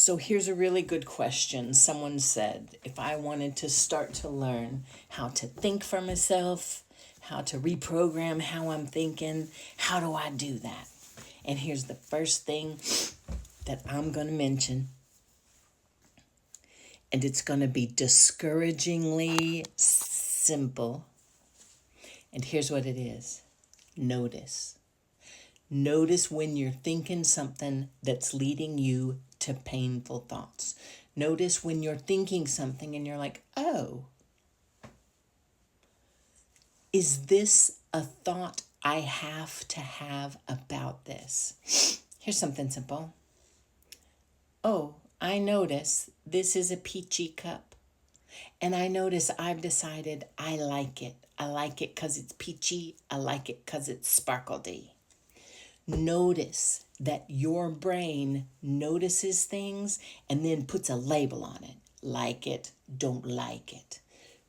So here's a really good question. Someone said, if I wanted to start to learn how to think for myself, how to reprogram how I'm thinking, how do I do that? And here's the first thing that I'm going to mention. And it's going to be discouragingly simple. And here's what it is. Notice. Notice when you're thinking something that's leading you to painful thoughts. Notice when you're thinking something and you're like, oh, is this a thought I have to have about this? Here's something simple. Oh, I notice this is a peachy cup. And I notice I've decided I like it. I like it because it's peachy. I like it because it's sparkly. Notice that your brain notices things and then puts a label on it. Like it, don't like it.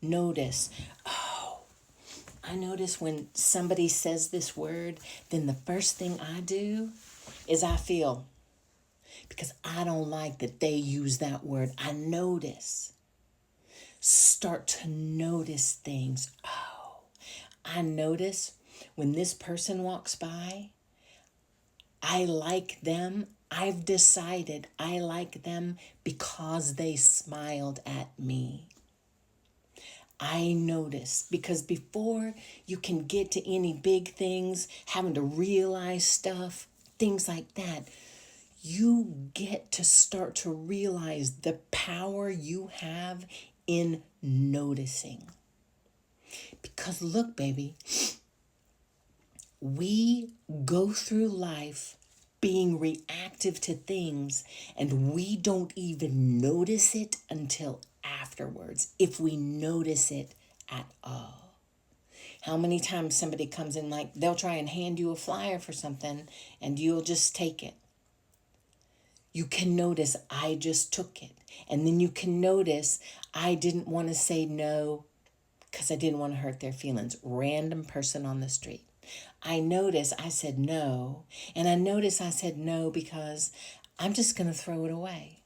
Notice, oh, I notice when somebody says this word, then the first thing I do is I feel, because I don't like that they use that word. I notice. Start to notice things. Oh, I notice when this person walks by, I like them. I've decided I like them because they smiled at me. I notice, because before you can get to any big things, having to realize stuff, things like that, you get to start to realize the power you have in noticing. Because look, baby, we go through life being reactive to things and we don't even notice it until afterwards, if we notice it at all. How many times somebody comes in, like they'll try and hand you a flyer for something and you'll just take it. You can notice I just took it. And then you can notice I didn't want to say no because I didn't want to hurt their feelings. Random person on the street. I notice I said no, and I notice I said no because I'm just going to throw it away.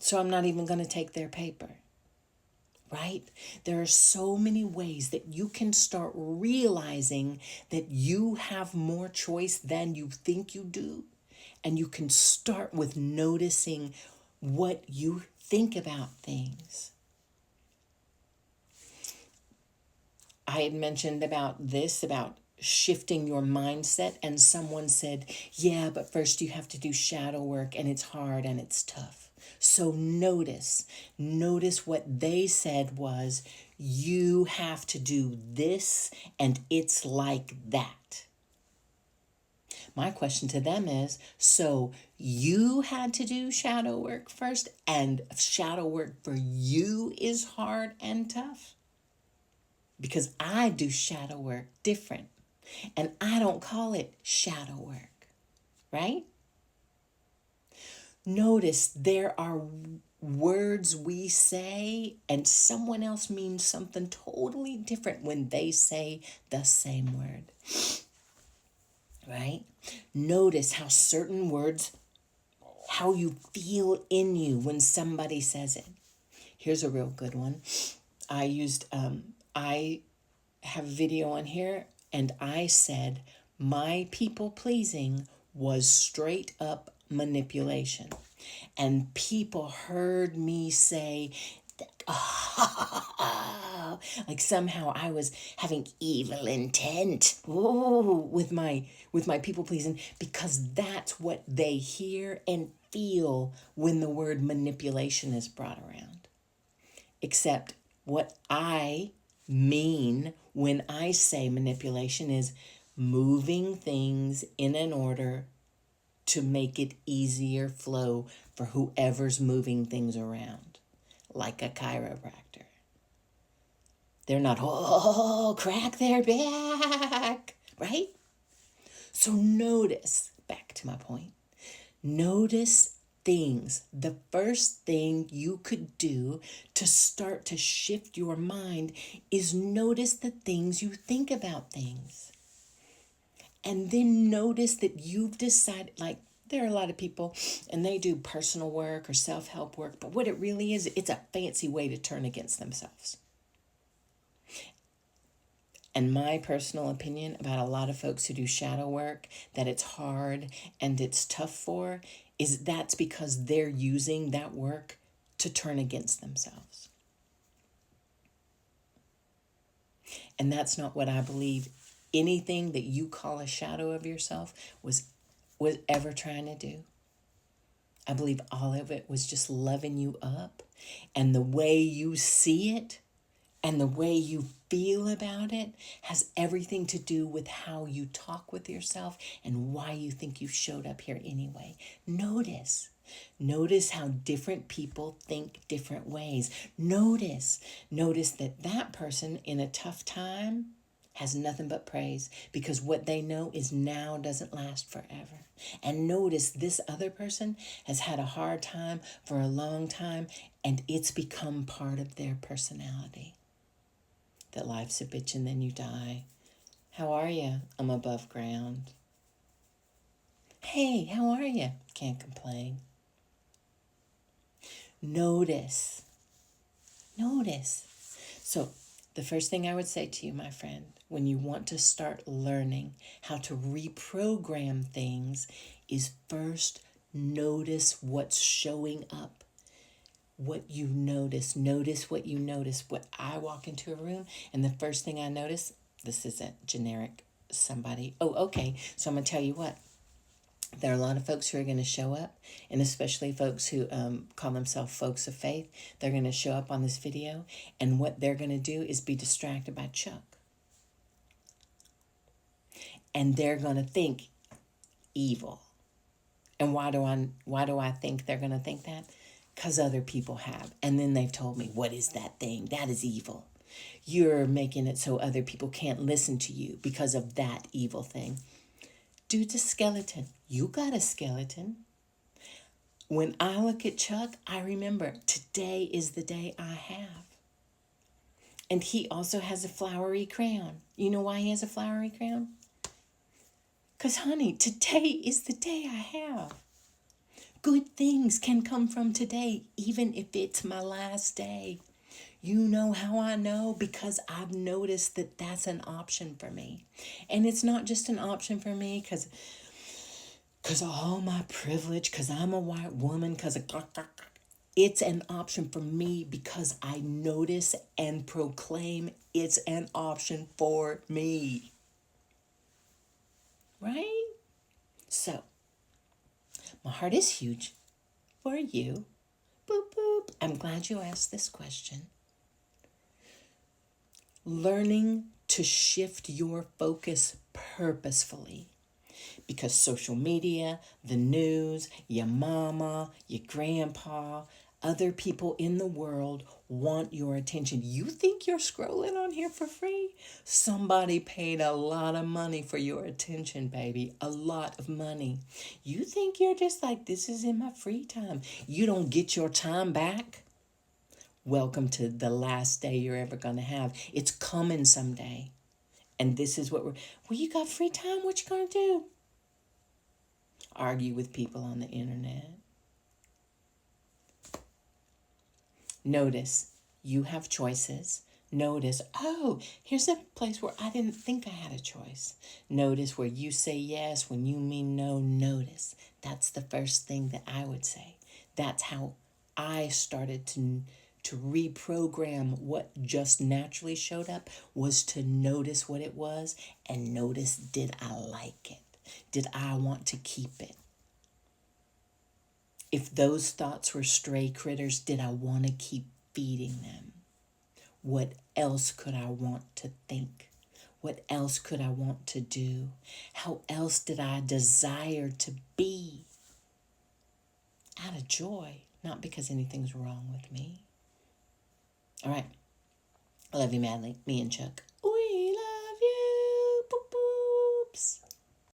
So I'm not even going to take their paper, right? There are so many ways that you can start realizing that you have more choice than you think you do. And you can start with noticing what you think about things. I had mentioned about this, about shifting your mindset, and someone said, yeah, but first you have to do shadow work and it's hard and it's tough. So notice what they said was, you have to do this and it's like that. My question to them is, so you had to do shadow work first and shadow work for you is hard and tough? Because I do shadow work different. And I don't call it shadow work, right? Notice there are words we say and someone else means something totally different when they say the same word, right? Notice how certain words, how you feel in you when somebody says it. Here's a real good one. I have a video on here and I said, my people pleasing was straight up manipulation. And people heard me say, oh, like somehow I was having evil intent with my people pleasing, because that's what they hear and feel when the word manipulation is brought around. Except what I mean when I say manipulation is moving things in an order to make it easier flow for whoever's moving things around, like a chiropractor. They're not, oh, crack their back, right? So notice, back to my point, notice things. The first thing you could do to start to shift your mind is notice the things you think about things. And then notice that you've decided, like There are a lot of people and they do personal work or self-help work, but what it really is, it's a fancy way to turn against themselves. And my personal opinion about a lot of folks who do shadow work, that it's hard and it's tough for, is that's because they're using that work to turn against themselves. And that's not what I believe anything that you call a shadow of yourself was ever trying to do. I believe all of it was just loving you up, and the way you see it and the way you feel about it has everything to do with how you talk with yourself and why you think you showed up here anyway. Notice how different people think different ways. Notice that person in a tough time has nothing but praise, because what they know is now doesn't last forever. And notice this other person has had a hard time for a long time, and it's become part of their personality. That life's a bitch and then you die. How are you? I'm above ground. Hey, how are you? Can't complain. Notice. So the first thing I would say to you, my friend, when you want to start learning how to reprogram things, is first notice what's showing up. What you notice. Notice what you notice. What I walk into a room and the first thing I notice, this isn't generic somebody. Oh, okay. So I'm going to tell you what. There are a lot of folks who are going to show up, and especially folks who call themselves folks of faith. They're going to show up on this video, and what they're going to do is be distracted by Chuck. And they're going to think evil. And why do I think they're going to think that? Because other people have. And then they've told me, what is that thing? That is evil. You're making it so other people can't listen to you because of that evil thing. Dude's a skeleton. You got a skeleton. When I look at Chuck, I remember today is the day I have. And he also has a flowery crown. You know why he has a flowery crown? Because, honey, today is the day I have. Good things can come from today, even if it's my last day. You know how I know? Because I've noticed that that's an option for me. And it's not just an option for me because of all my privilege, because I'm a white woman, it's an option for me because I notice and proclaim it's an option for me. Right? So, my heart is huge for you. Boop, boop. I'm glad you asked this question. Learning to shift your focus purposefully, because social media, the news, your mama, your grandpa, other people in the world want your attention. You think you're scrolling on here for free? Somebody paid a lot of money for your attention, baby. A lot of money. You think you're just like, this is in my free time. You don't get your time back? Welcome to the last day you're ever going to have. It's coming someday. And this is what well, you got free time? What you going to do? Argue with people on the internet. Notice you have choices. Notice, oh, here's a place where I didn't think I had a choice. Notice where you say yes when you mean no. Notice. That's the first thing that I would say. That's how I started to reprogram what just naturally showed up, was to notice what it was and notice, did I like it? Did I want to keep it? If those thoughts were stray critters, did I want to keep feeding them? What else could I want to think? What else could I want to do? How else did I desire to be? Out of joy, not because anything's wrong with me. All right. I love you madly. Me and Chuck.